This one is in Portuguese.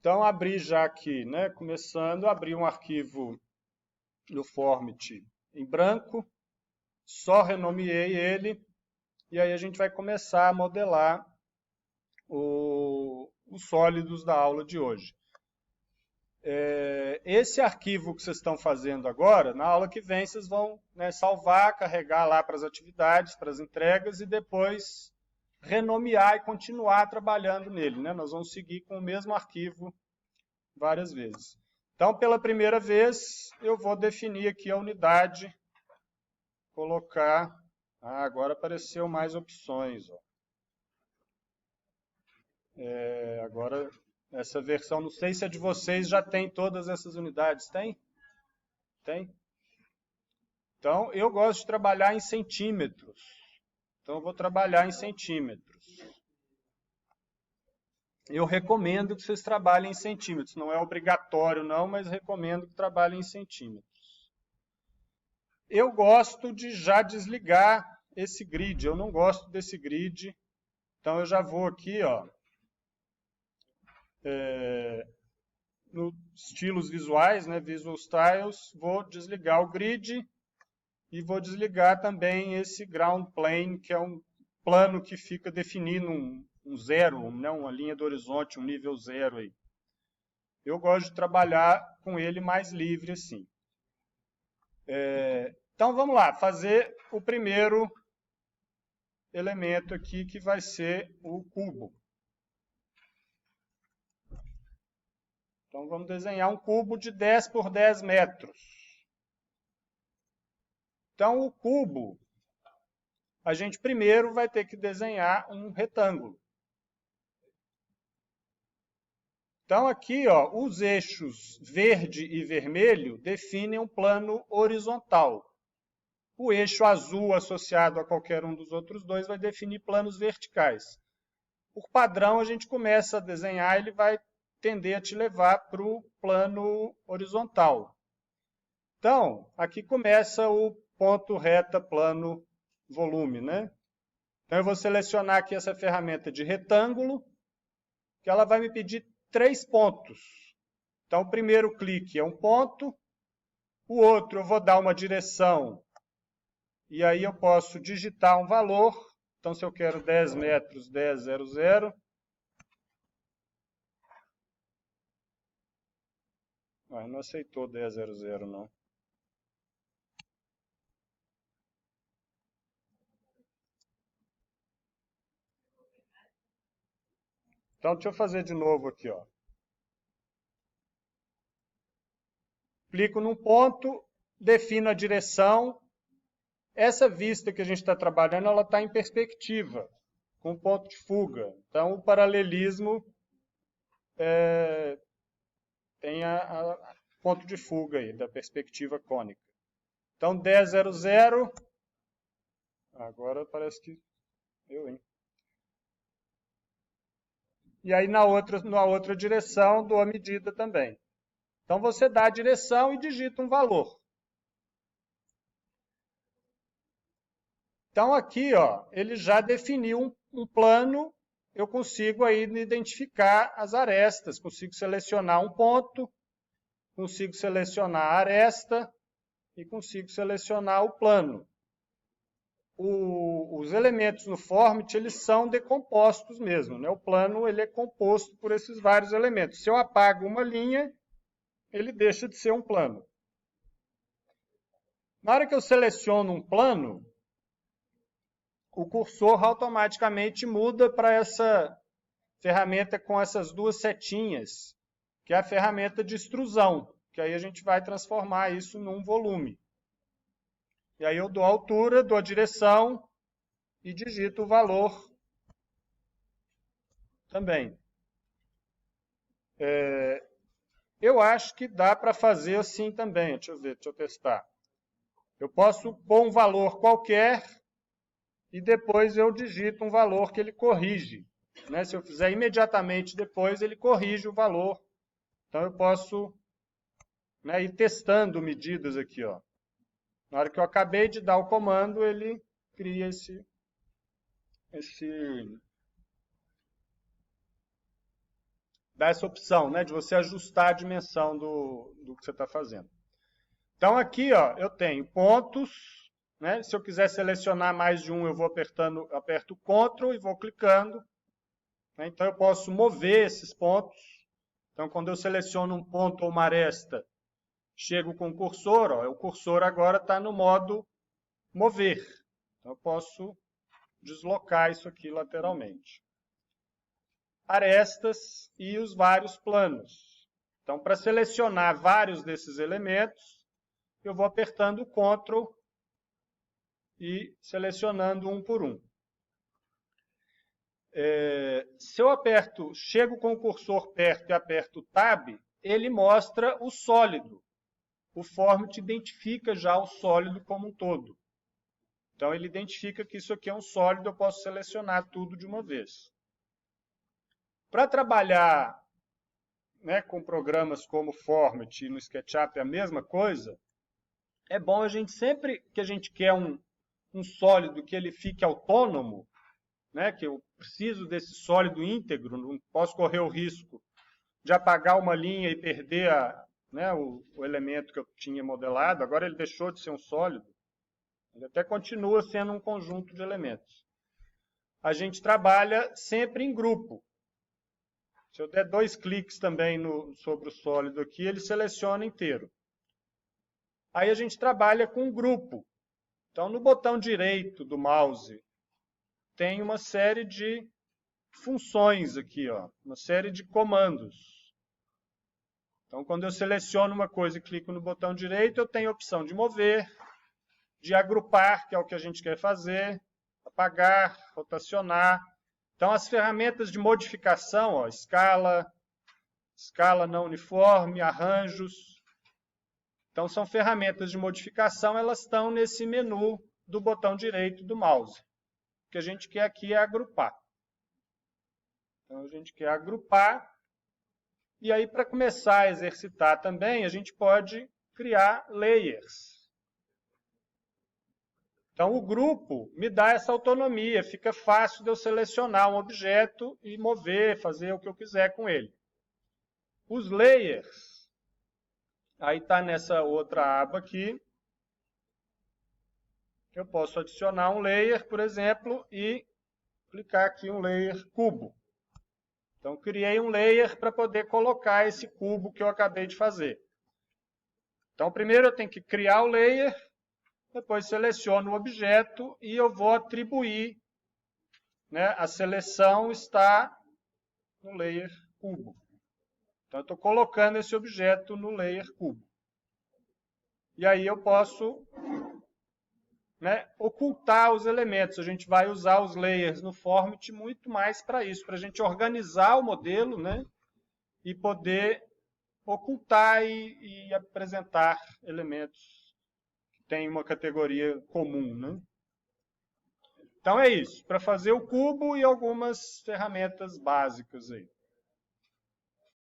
Então, abri já aqui, né, começando, abri um arquivo no Formit em branco, só renomeei ele, e aí a gente vai começar a modelar os sólidos da aula de hoje. Esse arquivo que vocês estão fazendo agora, na aula que vem vocês vão, né, salvar, carregar lá para as atividades, para as entregas e depois renomear e continuar trabalhando nele, né? Nós vamos seguir com o mesmo arquivo várias vezes. Então, pela primeira vez, eu vou definir aqui a unidade, colocar... agora apareceu mais opções. Ó. Agora, essa versão, não sei se a de vocês já tem todas essas unidades. Tem? Tem? Então, eu gosto de trabalhar em centímetros. Então, eu vou trabalhar em centímetros. Eu recomendo que vocês trabalhem em centímetros. Não é obrigatório, não, mas recomendo que trabalhem em centímetros. Eu gosto de já desligar esse grid. Eu não gosto desse grid. Então, eu já vou aqui, ó, no estilos visuais, né, Visual Styles, vou desligar o grid e vou desligar também esse ground plane, que é um plano que fica definindo um zero, né, uma linha do horizonte, um nível zero aí. Eu gosto de trabalhar com ele mais livre assim. Então vamos lá, fazer o primeiro elemento aqui, que vai ser o cubo. Então vamos desenhar um cubo de 10 por 10 metros. Então o cubo, a gente primeiro vai ter que desenhar um retângulo. Então aqui, ó, os eixos verde e vermelho definem um plano horizontal. O eixo azul associado a qualquer um dos outros dois vai definir planos verticais. Por padrão, a gente começa a desenhar, ele vai tender a te levar para o plano horizontal. Então, aqui começa o ponto, reta, plano, volume, né? Então, eu vou selecionar aqui essa ferramenta de retângulo, que ela vai me pedir 3 pontos. Então, o primeiro clique é um ponto, o outro eu vou dar uma direção, e aí eu posso digitar um valor. Então, se eu quero 10 metros, 10, 0, 0. Não aceitou 10, 0, 0, não. Então, deixa eu fazer de novo aqui, ó. Clico num ponto, defino a direção. Essa vista que a gente está trabalhando, ela está em perspectiva, com ponto de fuga. Então, o paralelismo tem a ponto de fuga aí, da perspectiva cônica. Então, 10, 0, 0. Agora parece que eu, hein? E aí, na outra direção, dou a medida também. Então, você dá a direção e digita um valor. Então, aqui, ó, ele já definiu um plano, eu consigo aí identificar as arestas, consigo selecionar um ponto, consigo selecionar a aresta e consigo selecionar o plano. Os elementos no Formit, eles são decompostos mesmo, né? O plano ele é composto por esses vários elementos. Se eu apago uma linha, ele deixa de ser um plano. Na hora que eu seleciono um plano, o cursor automaticamente muda para essa ferramenta com essas duas setinhas, que é a ferramenta de extrusão, que aí a gente vai transformar isso num volume. E aí eu dou a altura, dou a direção e digito o valor também. Eu acho que dá para fazer assim também. Deixa eu ver, deixa eu testar. Eu posso pôr um valor qualquer e depois eu digito um valor que ele corrige. Né? Se eu fizer imediatamente depois, ele corrige o valor. Então eu posso, né, ir testando medidas aqui. Ó. Na hora que eu acabei de dar o comando, ele cria esse dá essa opção, né, de você ajustar a dimensão do que você está fazendo. Então aqui, ó, eu tenho pontos, né? Se eu quiser selecionar mais de um, eu vou aperto Ctrl e vou clicando. Né? Então eu posso mover esses pontos. Então quando eu seleciono um ponto ou uma aresta, chego com o cursor, ó, o cursor agora está no modo mover. Então eu posso deslocar isso aqui lateralmente. Arestas e os vários planos. Então, para selecionar vários desses elementos, eu vou apertando Ctrl e selecionando um por um. Se eu chego com o cursor perto e aperto Tab, ele mostra o sólido. O Format identifica já o sólido como um todo. Então, ele identifica que isso aqui é um sólido, eu posso selecionar tudo de uma vez. Para trabalhar, né, com programas como Format e no SketchUp é a mesma coisa, é bom a gente, sempre que a gente quer um sólido que ele fique autônomo, né, que eu preciso desse sólido íntegro, não posso correr o risco de apagar uma linha e perder né, o elemento que eu tinha modelado, agora ele deixou de ser um sólido, ele até continua sendo um conjunto de elementos. A gente trabalha sempre em grupo. Se eu der 2 cliques também sobre o sólido aqui, ele seleciona inteiro. Aí a gente trabalha com grupo. Então, no botão direito do mouse, tem uma série de funções aqui, ó, uma série de comandos. Então, quando eu seleciono uma coisa e clico no botão direito, eu tenho a opção de mover, de agrupar, que é o que a gente quer fazer, apagar, rotacionar. Então, as ferramentas de modificação, ó, escala não uniforme, arranjos. Então, são ferramentas de modificação, elas estão nesse menu do botão direito do mouse. O que a gente quer aqui é agrupar. Então, a gente quer agrupar. E aí, para começar a exercitar também, a gente pode criar layers. Então, o grupo me dá essa autonomia, fica fácil de eu selecionar um objeto e mover, fazer o que eu quiser com ele. Os layers, aí está nessa outra aba aqui. Eu posso adicionar um layer, por exemplo, e clicar aqui um layer cubo. Então, criei um layer para poder colocar esse cubo que eu acabei de fazer. Então, primeiro eu tenho que criar o layer, depois seleciono o objeto e eu vou atribuir, né, a seleção está no layer cubo. Então, eu estou colocando esse objeto no layer cubo. E aí eu posso, né, ocultar os elementos. A gente vai usar os layers no Format muito mais para isso, para a gente organizar o modelo, né, e poder ocultar e apresentar elementos que têm uma categoria comum, né? Então é isso, para fazer o cubo e algumas ferramentas básicas aí.